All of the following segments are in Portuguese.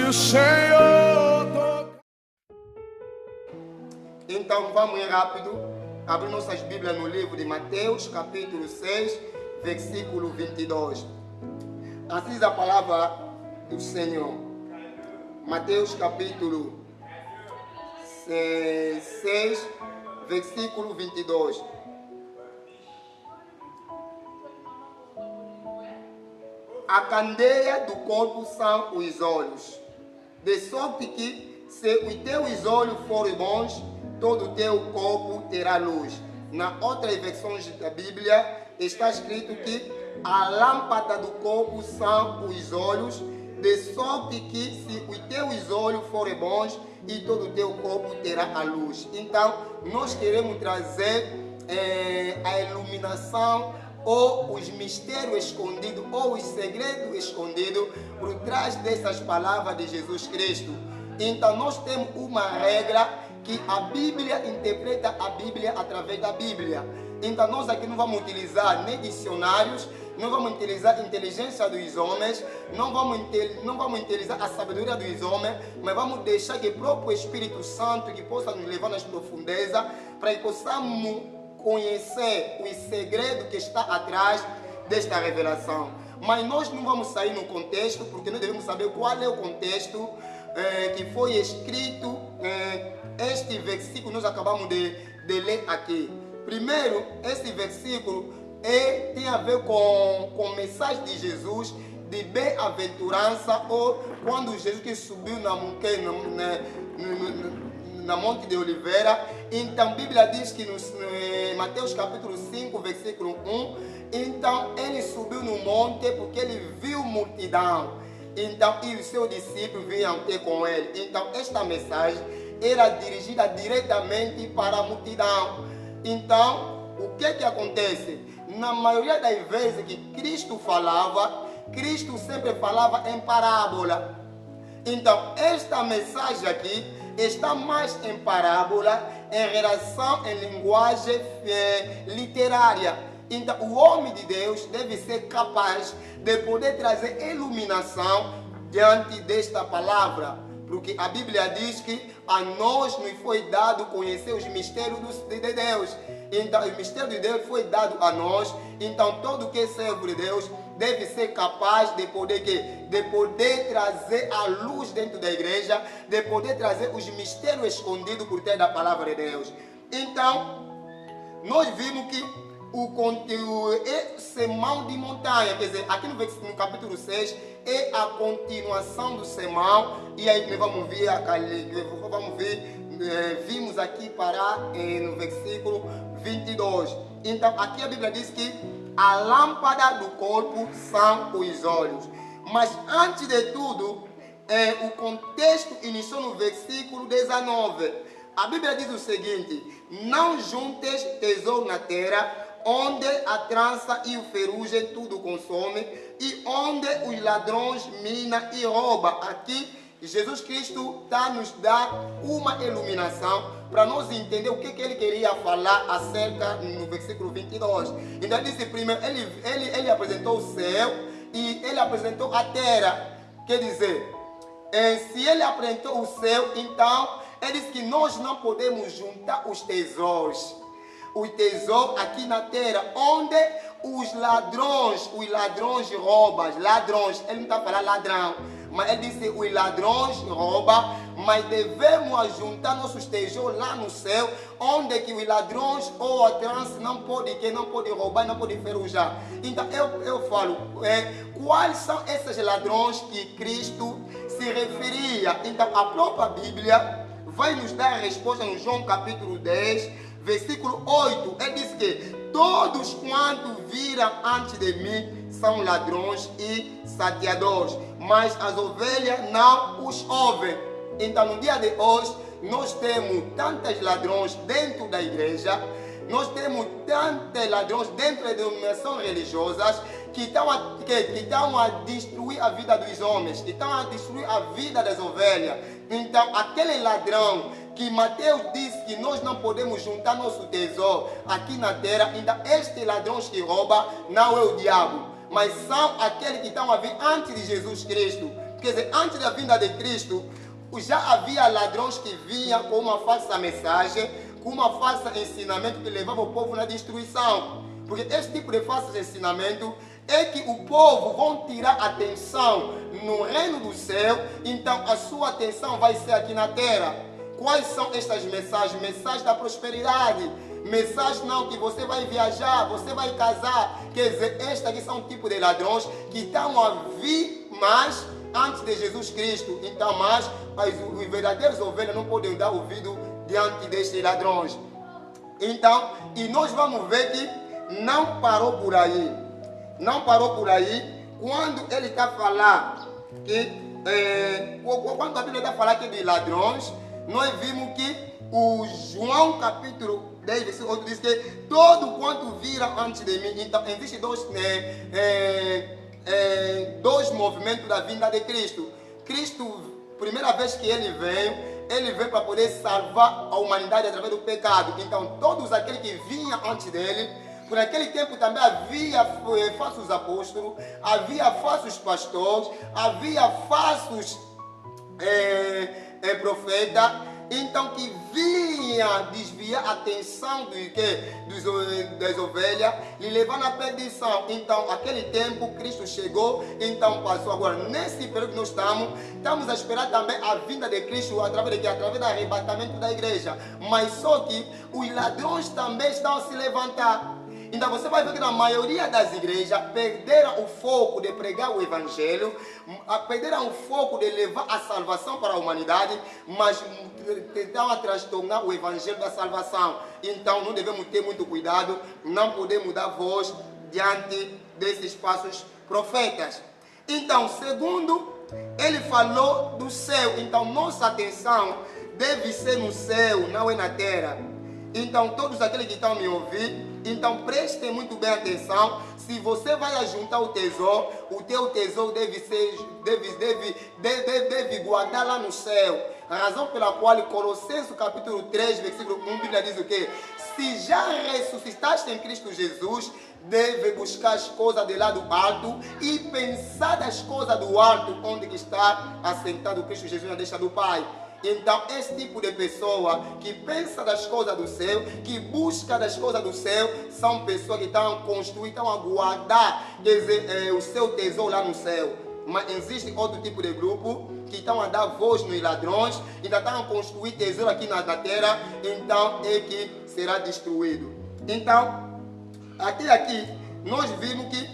o Senhor tocar. Então vamos ir rápido, abrir nossas Bíblias no livro de Mateus, capítulo 6, versículo 22. Assim diz a palavra do Senhor. Mateus, capítulo 6, versículo 22. A candeia do corpo são os olhos, de sorte que, se os teus olhos forem bons, todo o teu corpo terá luz. Na outras versões da Bíblia está escrito que a lâmpada do corpo são os olhos, de sorte que, se os teus olhos forem bons, e todo o teu corpo terá a luz. Então, nós queremos trazer a iluminação, ou os mistérios escondidos, ou os segredos escondidos por trás dessas palavras de Jesus Cristo. Então nós temos uma regra que a Bíblia interpreta a Bíblia através da Bíblia. Então nós aqui não vamos utilizar nem dicionários, não vamos utilizar a inteligência dos homens, não vamos utilizar a sabedoria dos homens, mas vamos deixar que o próprio Espírito Santo que possa nos levar nas profundezas, para que possamos conhecer o segredo que está atrás desta revelação. Mas nós não vamos sair no contexto, porque nós devemos saber qual é o contexto que foi escrito este versículo que nós acabamos de ler aqui. Primeiro, esse versículo tem a ver com a mensagem de Jesus de bem-aventurança, ou quando Jesus que subiu na Monte de Oliveira. Então a Bíblia diz que no Mateus capítulo 5, versículo 1, então ele subiu no monte porque ele viu multidão. Então, e os seus discípulos vinham ter com ele. Então esta mensagem era dirigida diretamente para a multidão. Então, o que acontece? Na maioria das vezes que Cristo falava, Cristo sempre falava em parábola. Então, esta mensagem aqui está mais em parábola, em relação em linguagem literária. Então, o homem de Deus deve ser capaz de poder trazer iluminação diante desta palavra, porque a Bíblia diz que a nós nos foi dado conhecer os mistérios de Deus. Então, o mistério de Deus foi dado a nós. Então, todo que serve de Deus deve ser capaz de poder trazer a luz dentro da igreja, de poder trazer os mistérios escondidos por trás da palavra de Deus. Então, nós vimos que o conteúdo é sermão de montanha, quer dizer, aqui no capítulo 6 é a continuação do sermão, e aí vamos ver, vimos aqui parar no versículo 22. Então, aqui a Bíblia diz que a lâmpada do corpo são os olhos. Mas antes de tudo, o contexto iniciou no versículo 19. A Bíblia diz o seguinte: não juntes tesouro na terra, onde a trança e o ferrugem tudo consome, e onde os ladrões minam e roubam. Aqui Jesus Cristo está nos dar uma iluminação para nós entender o que ele queria falar acerca no versículo 22. Então ele disse primeiro, ele apresentou o céu e ele apresentou a terra. Quer dizer, se ele apresentou o céu, então ele disse que nós não podemos juntar os tesouros. O tesouro aqui na terra, onde os ladrões roubam, ladrões, ele não está falando ladrão, mas ele disse os ladrões roubam, mas devemos juntar nossos tesouros lá no céu, onde que os ladrões ou a trança não pode roubar, não pode enferrujar. Então eu falo, quais são esses ladrões que Cristo se referia? Então a própria Bíblia vai nos dar a resposta no João capítulo 10, versículo 8, ele diz que todos quanto viram antes de mim são ladrões e salteadores, mas as ovelhas não os ouvem. Então no dia de hoje, nós temos tantos ladrões dentro da igreja, nós temos tantos ladrões dentro das denominações religiosas que estão a destruir a vida dos homens, que estão a destruir a vida das ovelhas. Então aquele ladrão que Mateus disse que nós não podemos juntar nosso tesouro aqui na terra, então estes ladrões que roubam não é o diabo, mas são aqueles que estão a vir antes de Jesus Cristo. Quer dizer, antes da vinda de Cristo, já havia ladrões que vinham com uma falsa mensagem, com uma falsa ensinamento que levava o povo na destruição. Porque esse tipo de falso ensinamento é que o povo vão tirar atenção no reino do céu, então a sua atenção vai ser aqui na terra. Quais são estas mensagens? Mensagens da prosperidade. Mensagens não que você vai viajar, você vai casar. Quer dizer, estes aqui são um tipo de ladrões que estão a vir mais antes de Jesus Cristo. Então, mas os verdadeiros ovelhas não podem dar ouvido diante destes ladrões. Então, e nós vamos ver que não parou por aí. Não parou por aí. Quando ele está a falar que, quando a Bíblia está a falar aqui de ladrões, nós vimos que o João capítulo 10, versículo 8 diz que todo quanto viram antes de mim. Então, existem dois movimentos da vinda de Cristo. Cristo, primeira vez que ele veio para poder salvar a humanidade através do pecado. Então, todos aqueles que vinham antes dele, por aquele tempo também havia falsos apóstolos, havia falsos pastores, havia falsos profetas, então que vinha desviar a atenção das ovelhas, lhe levando à perdição. Então, aquele tempo Cristo chegou, então passou. Agora, nesse período que nós estamos a esperar também a vinda de Cristo através do arrebatamento da igreja. Mas só que os ladrões também estão a se levantar. Então você vai ver que na maioria das igrejas perderam o foco de pregar o evangelho, perderam o foco de levar a salvação para a humanidade, mas tentaram transtornar o evangelho da salvação. Então não devemos ter muito cuidado, não podemos dar voz diante desses falsos profetas. Então, segundo, ele falou do céu. Então nossa atenção deve ser no céu, não é na terra. Então todos aqueles que estão me ouvindo, então prestem muito bem atenção. Se você vai ajuntar o teu tesouro deve guardar lá no céu. A razão pela qual Colossenses capítulo 3, versículo 1, a Bíblia diz o quê? Se já ressuscitaste em Cristo Jesus, deve buscar as coisas do lado alto e pensar das coisas do alto, onde está assentado Cristo Jesus na destra do Pai. Então, esse tipo de pessoa que pensa das coisas do céu, que busca das coisas do céu, são pessoas que estão a construir, estão a guardar, quer dizer, o seu tesouro lá no céu. Mas existe outro tipo de grupo que estão a dar voz nos ladrões, ainda estão a construir tesouro aqui na terra, então é que será destruído. Então, até aqui, nós vimos que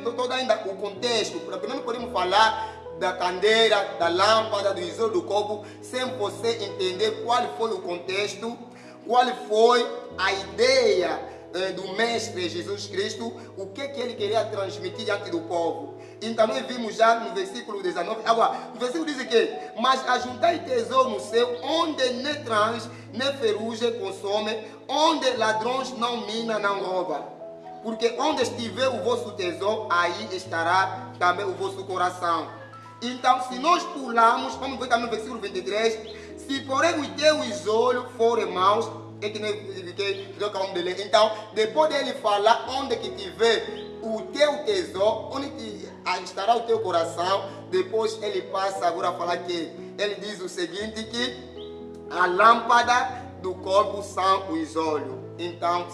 todo ainda o contexto, porque não podemos falar da candeira, da lâmpada, do isouro do corpo, sem você entender qual foi o contexto, qual foi a ideia do Mestre Jesus Cristo, o que ele queria transmitir diante do povo. Então nós vimos já no versículo 19, agora, o versículo diz que, mas ajuntai tesouro no céu, onde nem trans, nem ferrugem consome, onde ladrões não minam, não roubam. Porque onde estiver o vosso tesouro, aí estará também o vosso coração. Então, se nós pularmos, vamos ver também no versículo 23, se porém os teus olhos forem maus, é que não de ler. Então, depois dele falar onde que tiver o teu tesouro, onde estará o teu coração, depois ele passa agora a falar que, ele diz o seguinte, que a lâmpada do corpo são os olhos. Então,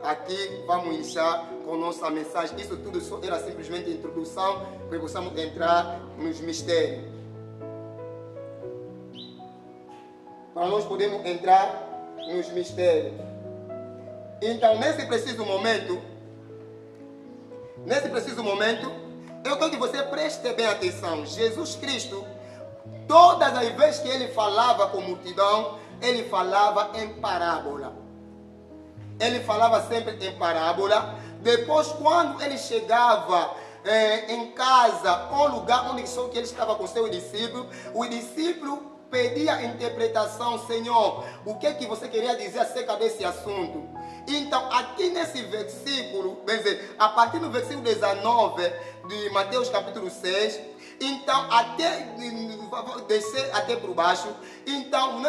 aqui vamos iniciar com nossa mensagem. Isso tudo só era simplesmente a introdução para que possamos entrar nos mistérios. Para nós podermos entrar nos mistérios. Então, nesse preciso momento, eu quero que você preste bem atenção. Jesus Cristo, todas as vezes que ele falava com a multidão, ele falava em parábola. Ele falava sempre em parábola. Depois, quando ele chegava em casa, ou lugar onde só que ele estava com seus discípulos, o discípulo pedia a interpretação. Senhor, o que que você queria dizer acerca desse assunto? Então, aqui nesse versículo, quer dizer, a partir do versículo 19 de Mateus capítulo 6, então, até descer até por baixo, então,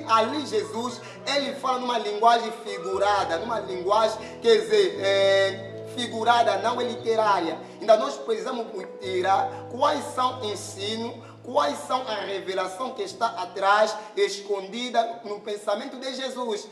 ali Jesus, ele fala numa linguagem figurada, numa linguagem, quer dizer, figurada, não é literária. Então nós precisamos tirar quais são ensinos, quais são a revelação que está atrás, escondida no pensamento de Jesus.